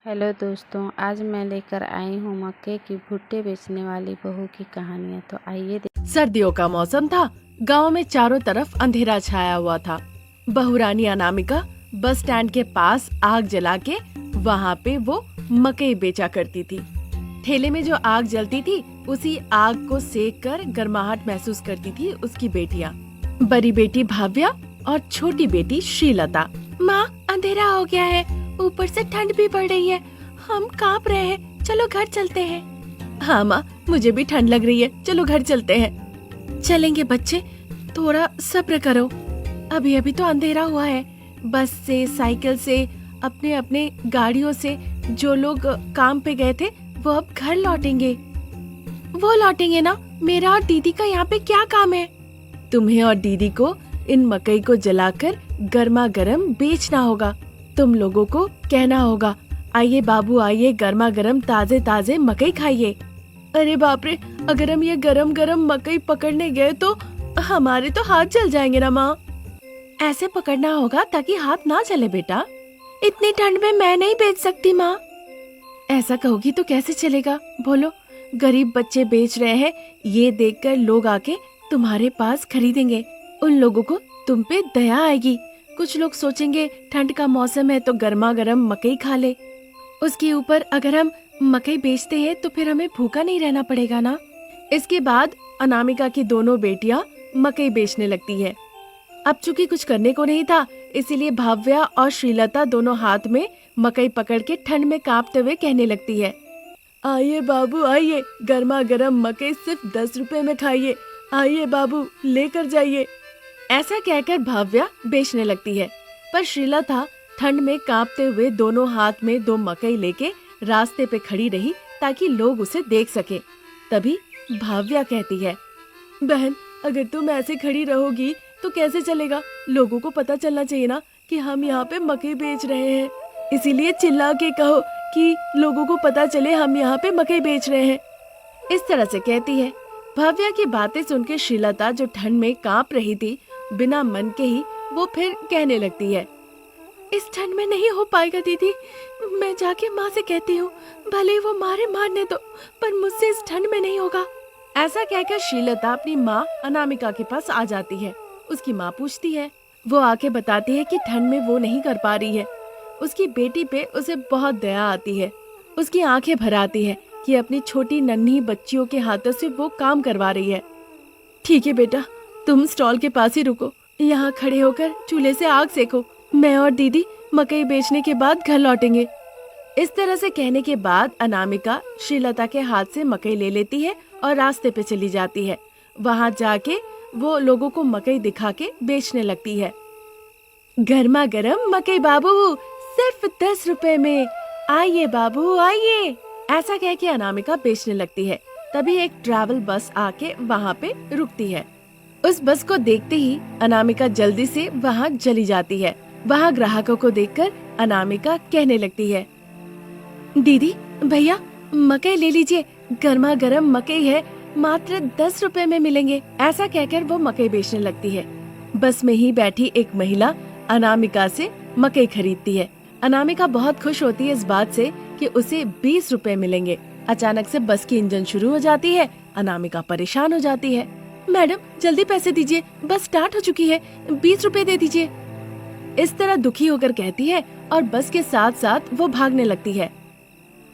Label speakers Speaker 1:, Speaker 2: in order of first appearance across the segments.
Speaker 1: Hello दोस्तों, आज मैं लेकर आई हूँ मक्के की भुट्टे बेचने वाली बहू की कहानियाँ। तो आइए
Speaker 2: सर्दियों का मौसम था। गांव में चारों तरफ अंधेरा छाया हुआ था। बहुरानी अनामिका बस स्टैंड के पास आग जला के वहाँ पे वो मकई बेचा करती थी। ठेले में जो आग जलती थी उसी आग को सेक कर गर्माहट महसूस करती थी उसकी बेटियाँ, बड़ी बेटी भाव्या और छोटी बेटी श्रीलता। माँ, अंधेरा हो गया है, ऊपर से ठंड भी पड़ रही है, हम कांप रहे हैं, चलो घर चलते हैं। हाँ माँ, मुझे भी ठंड लग रही है, चलो घर चलते हैं। चलेंगे बच्चे, थोड़ा सब्र करो, अभी अभी तो अंधेरा हुआ है। बस से, साइकिल से, अपने अपने गाड़ियों से जो लोग काम पे गए थे वो अब घर लौटेंगे। वो लौटेंगे ना, मेरा और दीदी का यहाँ पे क्या काम है? तुम्हें और दीदी को इन मकई को जलाकर गर्मा गर्म बेचना होगा। तुम लोगों को कहना होगा, आइए बाबू आइए, गर्मा गर्म ताजे ताजे मकई खाइए। अरे बाप रे, अगर हम ये गरम गरम मकई पकड़ने गए तो हमारे तो हाथ जल जाएंगे ना माँ। ऐसे पकड़ना होगा ताकि हाथ ना जले बेटा। इतनी ठंड में मैं नहीं बेच सकती माँ। ऐसा कहोगी तो कैसे चलेगा, बोलो। गरीब बच्चे बेच रहे हैं, ये देखकर लोग आके तुम्हारे पास खरीदेंगे। उन लोगों को तुम पे दया आएगी। कुछ लोग सोचेंगे ठंड का मौसम है तो गर्मा गर्म मकई खा ले। उसके ऊपर अगर हम मकई बेचते हैं तो फिर हमें भूखा नहीं रहना पड़ेगा ना। इसके बाद अनामिका की दोनों बेटियां मकई बेचने लगती है। अब चूंकि कुछ करने को नहीं था, इसीलिए भाव्या और श्रीलता दोनों हाथ में मकई पकड़ के ठंड में कांपते हुए कहने लगती है, आइए बाबू आइए, गर्मा गर्म मकई सिर्फ 10 रुपए में खाइए, आइए बाबू लेकर जाइए। ऐसा कहकर भाव्या बेचने लगती है, पर श्रीलता ठंड में कांपते हुए दोनों हाथ में 2 मकई लेके रास्ते पे खड़ी रही ताकि लोग उसे देख सके। तभी भाव्या कहती है, बहन, अगर तुम ऐसे खड़ी रहोगी तो कैसे चलेगा? लोगों को पता चलना चाहिए ना कि हम यहाँ पे मकई बेच रहे हैं। इसीलिए चिल्ला के कहो कि लोगों को पता चले हम यहाँ पे मकई बेच रहे हैं। इस तरह से कहती है। भाव्या की बातें सुनकर श्रीलता, जो ठंड में कांप रही थी, बिना मन के ही वो फिर कहने लगती है, इस ठंड में नहीं हो पाएगा दीदी, मैं जाके माँ से कहती हूँ, भले वो मारे मारने दो, पर मुझसे इस ठंड में नहीं होगा। ऐसा कहकर श्रीलता अपनी माँ अनामिका के पास आ जाती है। उसकी माँ पूछती है, वो आके बताती है कि ठंड में वो नहीं कर पा रही है। उसकी बेटी पे उसे बहुत दया आती है। उसकी आंखें भर आती है कि अपनी छोटी नन्ही बच्चियों के हाथों से वो काम करवा रही है। ठीक है बेटा, तुम स्टॉल के पास ही रुको, यहाँ खड़े होकर चूल्हे से आग सेको, मैं और दीदी मकई बेचने के बाद घर लौटेंगे। इस तरह से कहने के बाद अनामिका श्रीलता के हाथ से मकई ले लेती है और रास्ते पे चली जाती है। वहाँ जाके वो लोगों को मकई दिखा के बेचने लगती है। गर्मा गर्म मकई बाबू, सिर्फ 10 रुपए में, आइए बाबू आइए। ऐसा कह के अनामिका बेचने लगती है। तभी एक ट्रैवल बस आके वहाँ पे रुकती है। उस बस को देखते ही अनामिका जल्दी से वहाँ चली जाती है। वहाँ ग्राहकों को देखकर अनामिका कहने लगती है, दीदी भैया, मकई ले लीजिए, गर्मा गर्म मकई है, मात्र 10 रुपए में मिलेंगे। ऐसा कहकर वो मकई बेचने लगती है। बस में ही बैठी एक महिला अनामिका से मकई खरीदती है। अनामिका बहुत खुश होती है इस बात से कि उसे 20 रुपए मिलेंगे। अचानक से बस की इंजन शुरू हो जाती है। अनामिका परेशान हो जाती है, मैडम जल्दी पैसे दीजिए, बस स्टार्ट हो चुकी है, 20 रुपए दे दीजिए। इस तरह दुखी होकर कहती है और बस के साथ साथ वो भागने लगती है।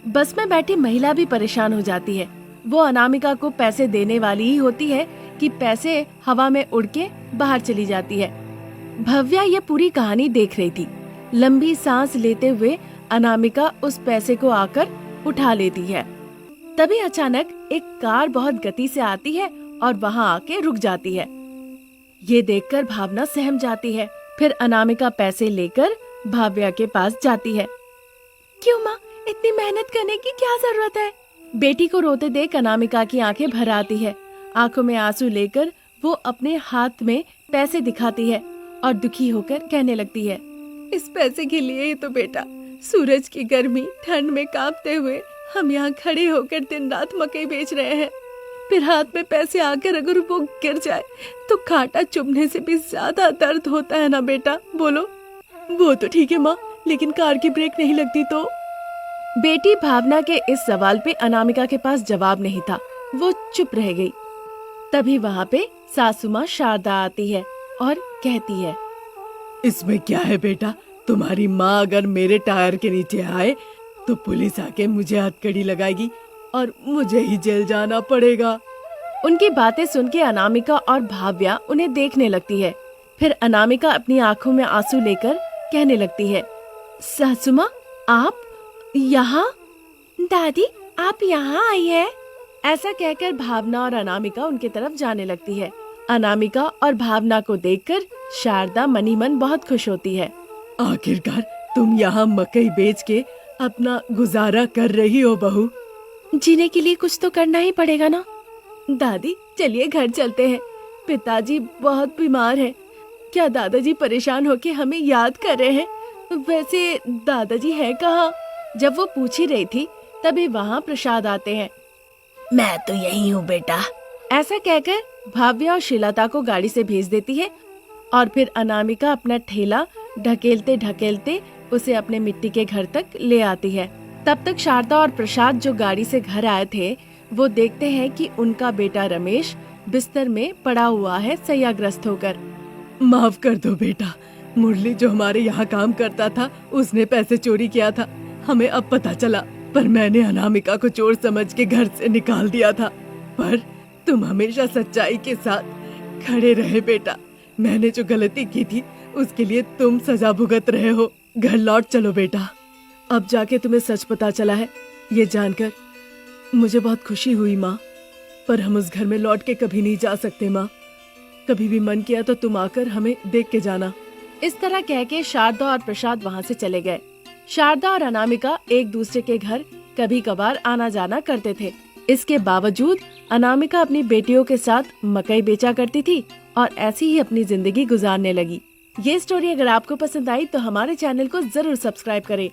Speaker 2: बस में बैठी महिला भी परेशान हो जाती है। वो अनामिका को पैसे देने वाली ही होती है कि पैसे हवा में उड़ के बाहर चली जाती है। भव्या ये पूरी कहानी देख रही थी। लंबी सांस लेते हुए अनामिका उस पैसे को आकर उठा लेती है। तभी अचानक एक कार बहुत गति से आती है और वहाँ आके रुक जाती है। ये देखकर भावना सहम जाती है। फिर अनामिका पैसे लेकर भाव्या के पास जाती है। क्यों माँ, इतनी मेहनत करने की क्या जरूरत है? बेटी को रोते देख अनामिका की आंखें भर आती है। आंखों में आंसू लेकर वो अपने हाथ में पैसे दिखाती है और दुखी होकर कहने लगती है, इस पैसे के लिए ही तो बेटा, सूरज की गर्मी ठंड में कांपते हुए हम यहाँ खड़े होकर दिन रात मकई बेच रहे हैं। फिर हाथ में पैसे आकर अगर वो गिर जाए तो कांटा चुभने से भी ज्यादा दर्द होता है ना बेटा, बोलो। वो तो ठीक है माँ, लेकिन कार की ब्रेक नहीं लगती तो? बेटी भावना के इस सवाल पे अनामिका के पास जवाब नहीं था। वो चुप रह गई। तभी वहाँ पे सासू माँ शारदा आती है और कहती है,
Speaker 3: इसमें क्या है बेटा, तुम्हारी माँ अगर मेरे टायर के नीचे आए तो पुलिस आके मुझे हथकड़ी लगाएगी और मुझे ही जेल जाना पड़ेगा।
Speaker 2: उनकी बातें सुन के अनामिका और भाव्या उन्हें देखने लगती है। फिर अनामिका अपनी आंखों में आंसू लेकर कहने लगती है, सासू माँ आप यहाँ? दादी आप यहाँ आई है? ऐसा कहकर भावना और अनामिका उनके तरफ जाने लगती है। अनामिका और भावना को देखकर शारदा मनी मन बहुत खुश होती है।
Speaker 3: आखिरकार तुम यहाँ मकई बेच के अपना गुजारा कर रही हो बहू।
Speaker 2: जीने के लिए कुछ तो करना ही पड़ेगा ना। दादी चलिए घर चलते हैं, पिताजी बहुत बीमार हैं। क्या दादाजी परेशान होके हमें याद कर रहे हैं? वैसे दादाजी है कहाँ? जब वो पूछ ही रही थी तभी वहाँ प्रसाद आते हैं।
Speaker 3: मैं तो यही हूँ बेटा।
Speaker 2: ऐसा कहकर भाव्या और शीलता को गाड़ी से भेज देती है और फिर अनामिका अपना ठेला ढकेलते ढकेलते उसे अपने मिट्टी के घर तक ले आती है। तब तक शारदा और प्रसाद जो गाड़ी से घर आए थे वो देखते हैं कि उनका बेटा रमेश बिस्तर में पड़ा हुआ है सैयाग्रस्त होकर।
Speaker 3: माफ कर दो बेटा, मुरली जो हमारे यहाँ काम करता था उसने पैसे चोरी किया था। हमें अब पता चला, पर मैंने अनामिका को चोर समझ के घर से निकाल दिया था। पर तुम हमेशा सच्चाई के साथ खड़े रहे बेटा। मैंने जो गलती की थी उसके लिए तुम सजा भुगत रहे हो। घर लौट चलो बेटा। अब जाके तुम्हें सच पता चला है, ये जानकर मुझे बहुत खुशी हुई माँ। पर हम उस घर में लौट के कभी नहीं जा सकते माँ। कभी भी मन किया तो तुम आकर हमें देख के जाना।
Speaker 2: इस तरह कह के शारदा और प्रसाद वहाँ से चले गए। शारदा और अनामिका एक दूसरे के घर कभी कभार आना जाना करते थे। इसके बावजूद अनामिका अपनी बेटियों के साथ मकई बेचा करती थी और ऐसी ही अपनी जिंदगी गुजारने लगी। ये स्टोरी अगर आपको पसंद आई तो हमारे चैनल को जरूर सब्सक्राइब करें।